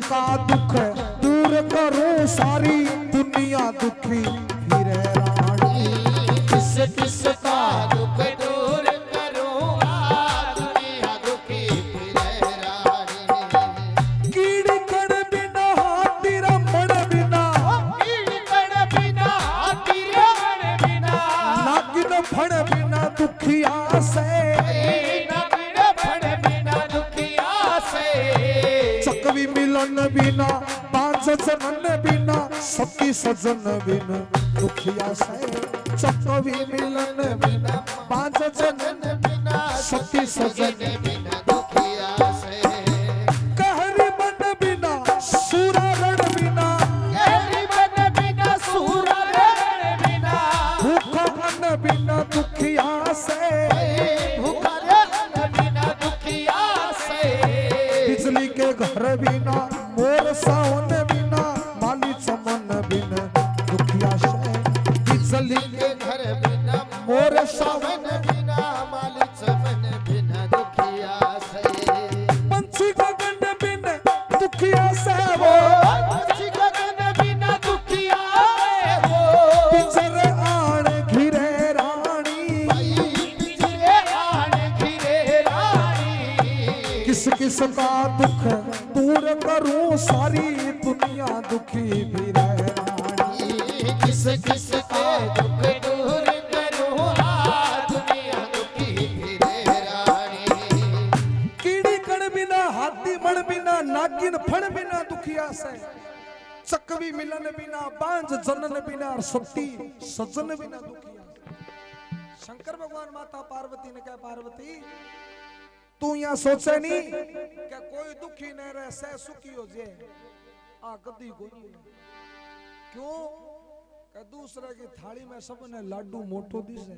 का दुख दूर करूं सारी दुनिया दुखी फिरे रानी। किस किस का दुख दूर करूंगा दुनिया दुखी फिरे रानी। कीड़ी कण बिना हाथी रमण बिना, कीड़ी कण बिना हाथी रमण बिना, नागिन फण बिना दुखिया से, नागिन फण बिना दुखिया से। चकवी मिलन बिना पांच जनन बिना सती सजन बिन दुखिया से। चकवी मिलन बिना पांच जनन बिना सती सजन बिना दुखिया से। कहरी बन बिना सूरा रण बिना, कहरी बन बिना सूरा रण बिना, भूखा मन बिना दुखिया से। भूखा रण बिना दुखिया से। बिजली के घर बिना मोर सावन बिना माली चमन बिन दुखिया से। बिजली के घर बिना मोर सावन सावन बिना माली चमन बिना दुखिया से। पंछी गगन बिन दुखिया से वो, पंछी गगन बिना दुखिया हो। पिंजरे आण घिरे रानी। पिंजरे आण घिरे रानी। किस किस का दुख दूर करूं सारी दुनिया दुखी फिरे रानी। किस किस के दुख दूर करूंगा दुनिया दुखी फिरे रानी। कीड़ी कण बिना हाथी मण बिना नागिन फण बिना दुखिया से। चकवी मिलन बिना बांझ जनन बिना और सती सजन बिना दुखिया से। शंकर भगवान माता पार्वती ने कहा, पार्वती तू यहाँ सोचे नहीं क्या कोई दुखी नहीं रहे सह सुखी हो जाए। आ गद्दी कोई क्यों क्या दूसरे की थाली में सबने लाडू मोटो दिसे,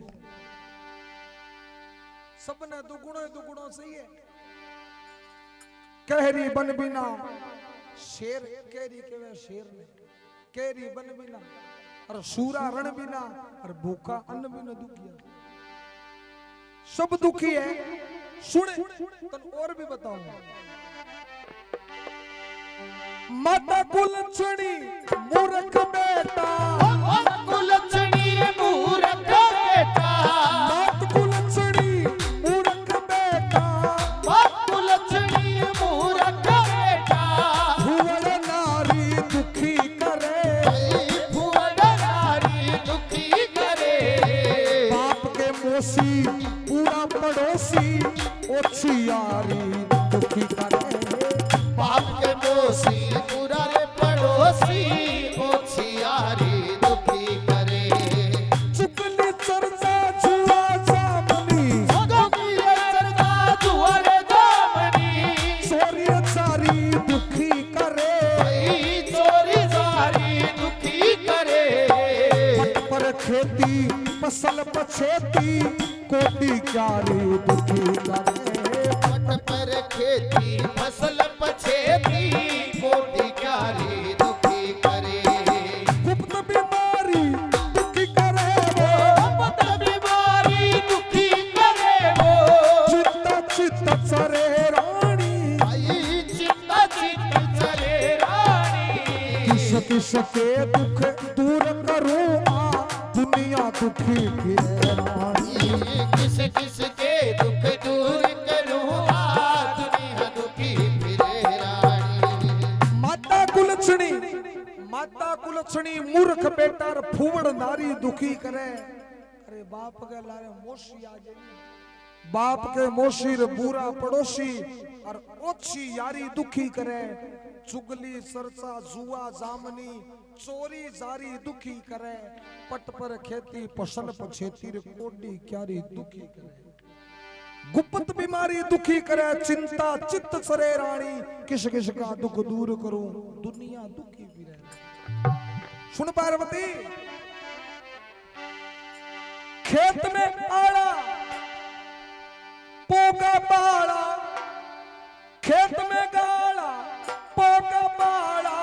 सबने दुगुणो चाहिए। कहरी बन बिना शेर केरी केवे शेर ने, केरी बन बिना और सूरा रण बिना और भूखा अन्न बिना दुखिया। सब दुखी है। सुने तन और भी बताऊं। माता कुलछणी मूर्ख बेटा, कुलछणी मूर्ख बेटा, मात कुलछणी मूर्ख बेटा, कुलछणी मूर्ख बेटा। भुवन नारी दुखी करे, भुवन नारी दुखी करे। बाप के मोसी पूरा पड़ोसी ओछी यारी दुखी करे। बाप के मोसी पूरा रे पड़ोसी ओछियारी दुखी करे। चुगली चर्चा जुआ जामनी, चुगली चर्चा जुआ जामनी, चोरी चारी दुखी करे। चोरी जारी दुखी करे। पट पर खेती फसल पछेती कोटी क्यारी दुखी करे। पट पर खेती फसल पछेती कोटी क्यारी दुखी करे। गुप्त बीमारी दुखी करे वो, गुप्त बीमारी दुखी करे वो। चित्त चित्त चरे रानी। चित्ता चित्त चले रानी। किस किस के दुख दूर करूं आ दुनिया दुखी फिरे रानी। किस किस के दुख दूर करूंगा दुनिया दुखी फिरे रानी। माता कुलछणी मूर्ख बेटा और फूवड़ नारी दुखी करे। अरे बाप के लारे मोशी आ जाए, बाप के मोशीर बुरा पड़ोसी और ओछी यारी दुखी करे। चुगली चर्चा जुआ जामनी चोरी जारी दुखी करे। पट पर खेती फसल पछेती कोडी क्यारी दुखी करे। गुप्त बीमारी दुखी करे, चिंता चित्त सरे रानी। किस किस का दुख दूर करूं दुनिया दुखी फिरे। सुन पार्वती, खेत में आड़ा पोगा बाड़ा, खेत में गाड़ा पोगा बाड़ा,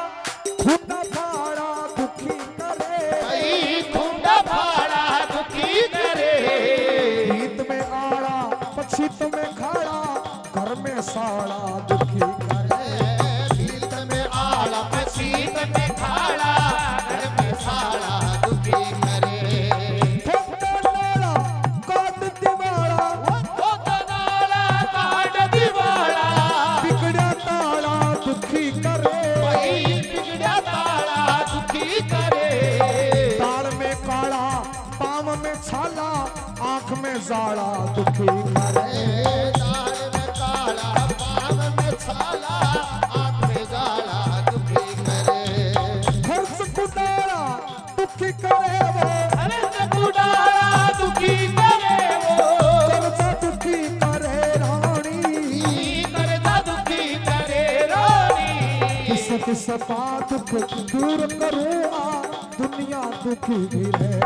खुदा फाड़ा दुखी करे। खुदा फाड़ा दुखी करे। खेत में आड़ा पछित में खाड़ा, घर में साड़ा दुखी करे। खेत में में जाड़ा दुखी करे। दाढ़ में काला पाव में छाला आँख में जाला दुखी करे। खर्च कुदारा दुखी करे वो, खर्च कुदारा दुखी करे वो, कर्जा दुखी करे रानी, कर्जा दुखी करे रानी। किस का दुख दूर करूँ दुनिया दुखी भी रहे।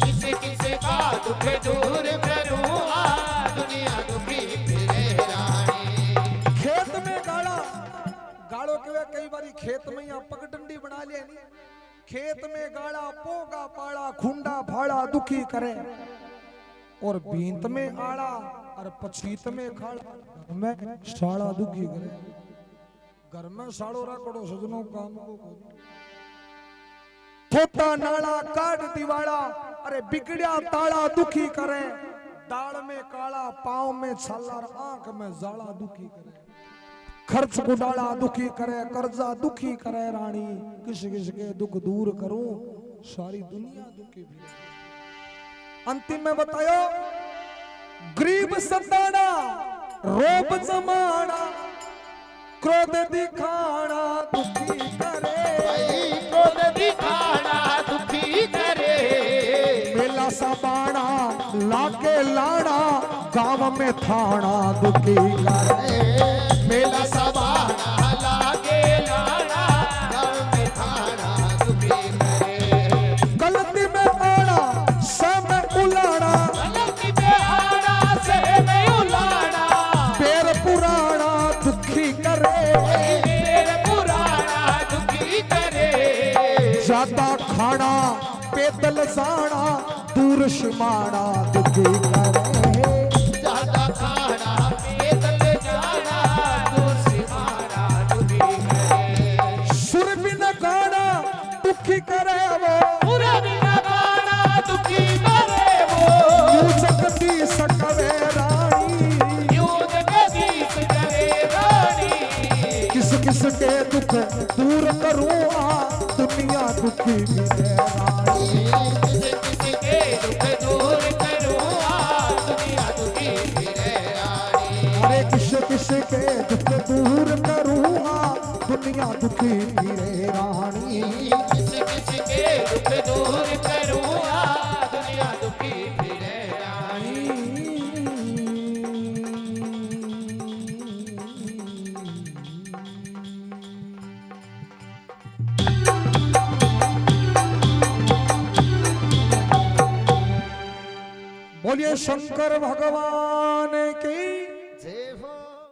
किस का दुख दूर करूँ दुनिया दुखी फिरे रानी। खेत में गाड़ा गाड़ो के वे कई बारी खेत में यहाँ पगडंडी बना ले नहीं। खेत में गाड़ा पोगा पाड़ा खुंडा फाड़ा दुखी करे, और बींत में आड़ा और पछीत में खाड़ा में साड़ा दुखी करे। घर में साड़ो रखड़ो सजनों काम को थोता नाला काट दिवाड़ा, अरे बिगड़िया ताला दुखी करे। दाल में काला पाँव में छाला आंख में जाला दुखी करे। खर्च गुडाला दुखी करे, कर्जा दुखी करे रानी। किस किस के दुख दूर करूं सारी दुनिया दुखी भी। अंतिम में बतायो गरीब सताना रोब जमाना, क्रोध दिखाना दुखी करे। क्रोध दिखाना दुखी करे। मेला सबाना लाके लाना गांव में थाना दुखी करे। मेला सबाना लागे लाना गाँव में थाना दुखी करे। गलती में आना समय उलाना, गलती पे आना से नहीं उलाना। पैर पुराना दुखी करे। तेरे पुराना दुखी करे। ज्यादा खाना पेतल जाना दूर शिमाना दुखी करे। ज्यादा खाना पेदल जाना दूसरी मारा दुखी करे। सुर बिन गाना दुखी करे वो, पूरा बिना गाना दुखी करे वो। यूं जगती सकवे रानी। यूं जगदीश करे रानी। किस किस के दुख दूर करूं दुनिया दुखी भी है रानी। किसी के दुख दूर करूँ दुनिया दुखी फिरे रानी। अरे किस के दुख दूर करूं दुनिया दुखी भी है रानी। किसी के दुख दूर करूँ दुनिया दुखी फिरे रानी। बोलिए शंकर भगवान